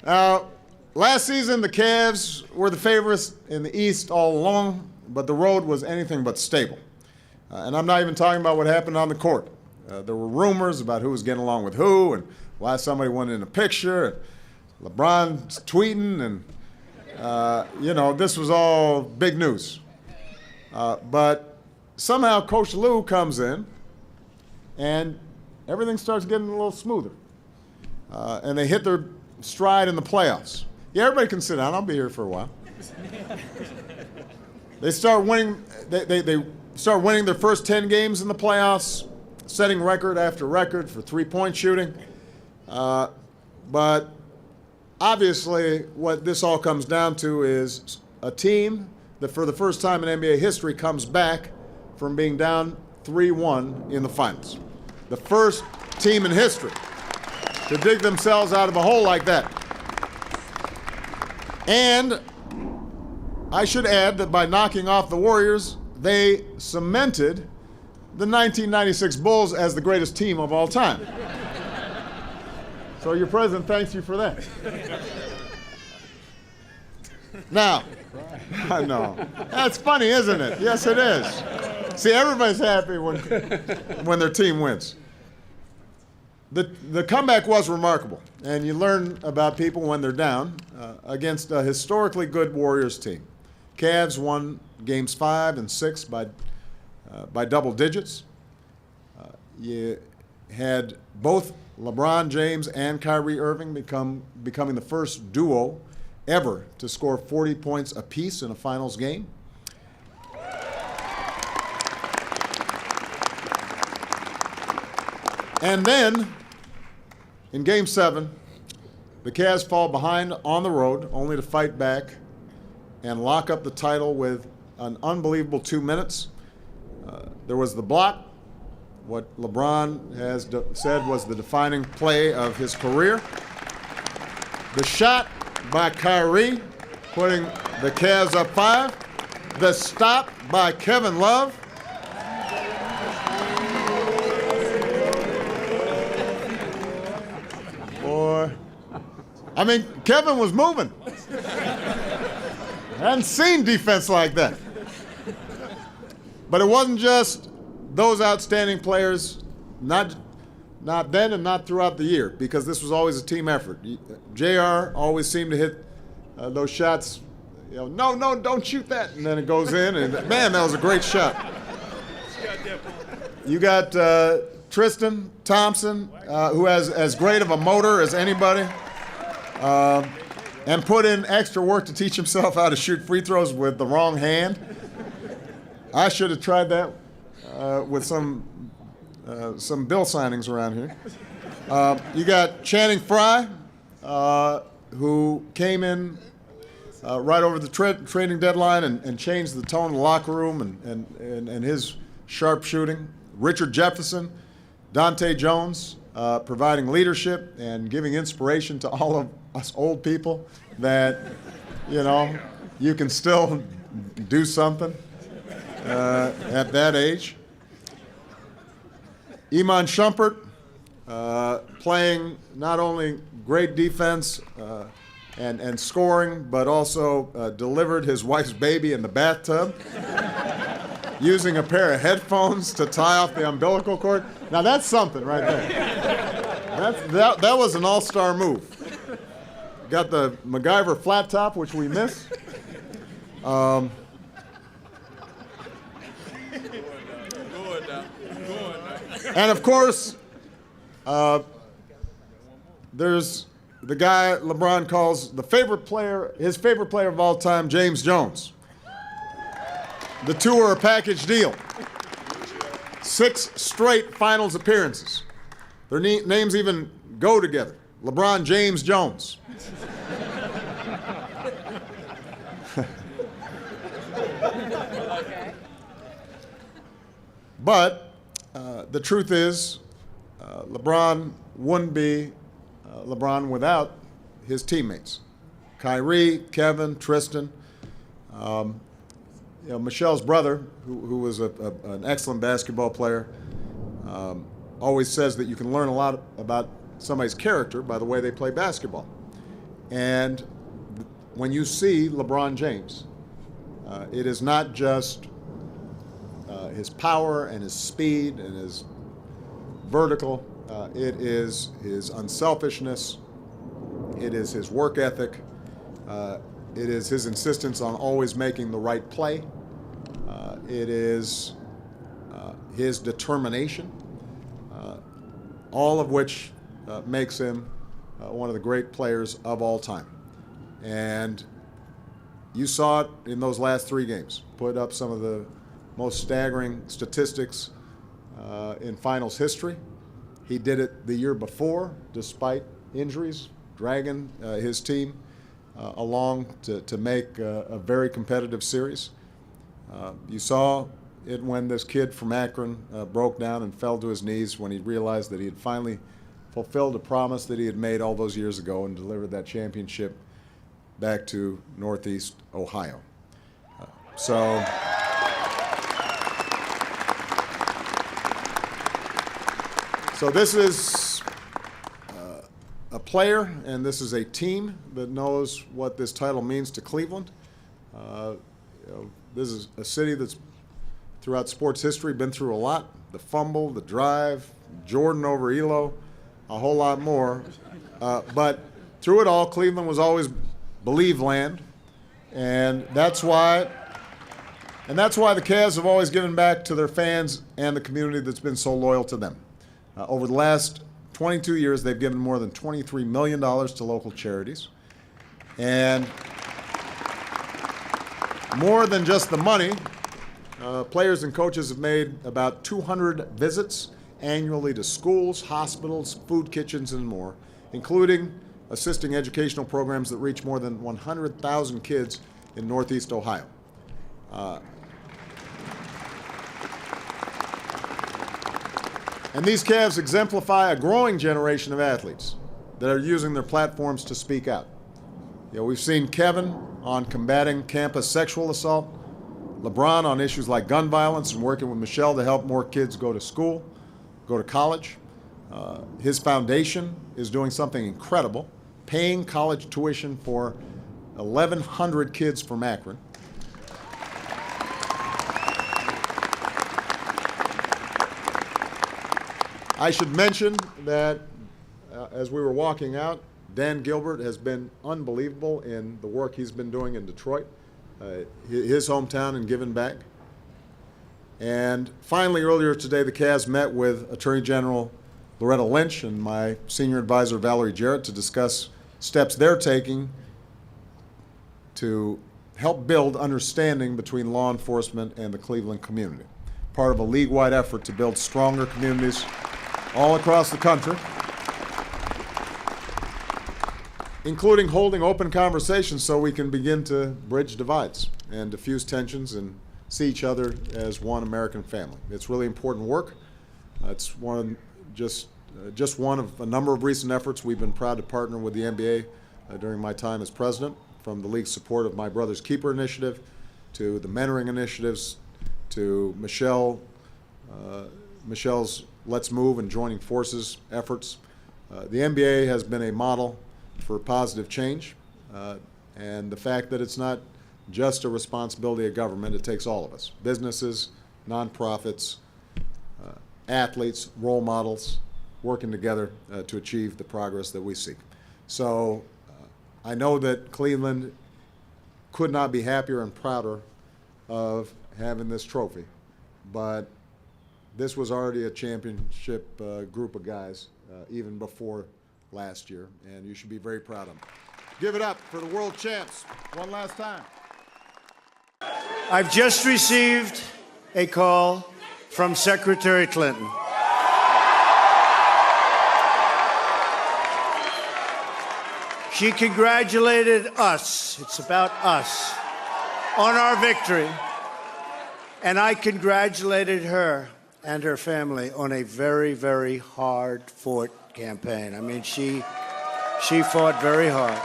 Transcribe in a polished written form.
Last season, the Cavs were the favorites in the East all along, but the road was anything but stable. And I'm not even talking about what happened on the court. There were rumors about who was getting along with who and why somebody wanted in a picture. And LeBron's tweeting, and, this was all big news. But somehow Coach Lou comes in, and everything starts getting a little smoother. And they hit their stride in the playoffs. Yeah, everybody can sit down. I'll be here for a while. They start winning. They start winning their first 10 games in the playoffs, setting record after record for three-point shooting. But obviously, what this all comes down to is a team that, for the first time in NBA history, comes back from being down 3-1 in the finals. The first team in history to dig themselves out of a hole like that. And I should add that by knocking off the Warriors, they cemented the 1996 Bulls as the greatest team of all time. So your president thanks you for that. Now, I know. That's funny, isn't it? Yes, it is. See, everybody's happy when their team wins. The comeback was remarkable, and you learn about people when they're down against a historically good Warriors team. Cavs won games 5 and 6 by double digits. You had both LeBron James and Kyrie Irving becoming the first duo ever to score 40 points apiece in a finals game. And then, in Game 7, the Cavs fall behind on the road, only to fight back and lock up the title with an unbelievable 2 minutes. There was the block, what LeBron has said was the defining play of his career. The shot by Kyrie, putting the Cavs up 5. The stop by Kevin Love. Boy, I mean, Kevin was moving. I hadn't seen defense like that. But it wasn't just those outstanding players, not then and not throughout the year, because this was always a team effort. JR always seemed to hit those shots, no, don't shoot that, and then it goes in, and man, that was a great shot. You got Tristan Thompson, who has as great of a motor as anybody, and put in extra work to teach himself how to shoot free throws with the wrong hand. I should have tried that with some bill signings around here. You got Channing Frye, who came in right over the trading deadline and changed the tone of the locker room and his sharp shooting. Richard Jefferson, Dante Jones, providing leadership and giving inspiration to all of us old people that, you can still do something at that age. Iman Shumpert, playing not only great defense and scoring, but also delivered his wife's baby in the bathtub, using a pair of headphones to tie off the umbilical cord. Now that's something right there. That was an all-star move. Got the MacGyver flat top, which we miss. And of course, there's the guy LeBron calls his favorite player of all time, James Jones. The two are a package deal. 6 straight finals appearances. Their names even go together. LeBron James Jones. But the truth is, LeBron wouldn't be LeBron without his teammates. Kyrie, Kevin, Tristan. Michelle's brother, who was an excellent basketball player, always says that you can learn a lot about somebody's character by the way they play basketball. And when you see LeBron James, it is not just his power and his speed and his vertical. It is his unselfishness. It is his work ethic. It is his insistence on always making the right play. It is his determination, all of which makes him one of the great players of all time. And you saw it in those last 3 games. Put up some of the most staggering statistics in finals history. He did it the year before, despite injuries, dragging his team along to make a very competitive series. You saw it when this kid from Akron broke down and fell to his knees when he realized that he had finally fulfilled a promise that he had made all those years ago and delivered that championship back to Northeast Ohio. So this is a player, and this is a team that knows what this title means to Cleveland. This is a city that's, throughout sports history, been through a lot. The fumble, the drive, Jordan over Elo, a whole lot more. But through it all, Cleveland was always believe land, and that's why the Cavs have always given back to their fans and the community that's been so loyal to them. Over the last 22 years, they've given more than $23 million to local charities. And more than just the money, players and coaches have made about 200 visits annually to schools, hospitals, food kitchens, and more, including assisting educational programs that reach more than 100,000 kids in Northeast Ohio. And these Cavs exemplify a growing generation of athletes that are using their platforms to speak out. We've seen Kevin on combating campus sexual assault, LeBron on issues like gun violence and working with Michelle to help more kids go to school, go to college. His foundation is doing something incredible, paying college tuition for 1,100 kids from Akron. I should mention that as we were walking out, Dan Gilbert has been unbelievable in the work he's been doing in Detroit, his hometown, and giving back. And finally, earlier today, the Cavs met with Attorney General Loretta Lynch and my senior advisor, Valerie Jarrett, to discuss steps they're taking to help build understanding between law enforcement and the Cleveland community, part of a league-wide effort to build stronger communities all across the country, including holding open conversations so we can begin to bridge divides and diffuse tensions and see each other as one American family. It's really important work. It's just one of a number of recent efforts. We've been proud to partner with the NBA during my time as president, from the league's support of My Brother's Keeper initiative to the mentoring initiatives to Michelle's Let's Move and Joining Forces efforts. The NBA has been a model for positive change, and the fact that it's not just a responsibility of government, it takes all of us, businesses, nonprofits, athletes, role models, working together to achieve the progress that we seek. So I know that Cleveland could not be happier and prouder of having this trophy, but this was already a championship group of guys even before last year, and you should be very proud of them. Give it up for the world champs one last time. I've just received a call from Secretary Clinton. She congratulated us, it's about us, on our victory. And I congratulated her and her family on a very, very hard-fought campaign. I mean, she fought very hard.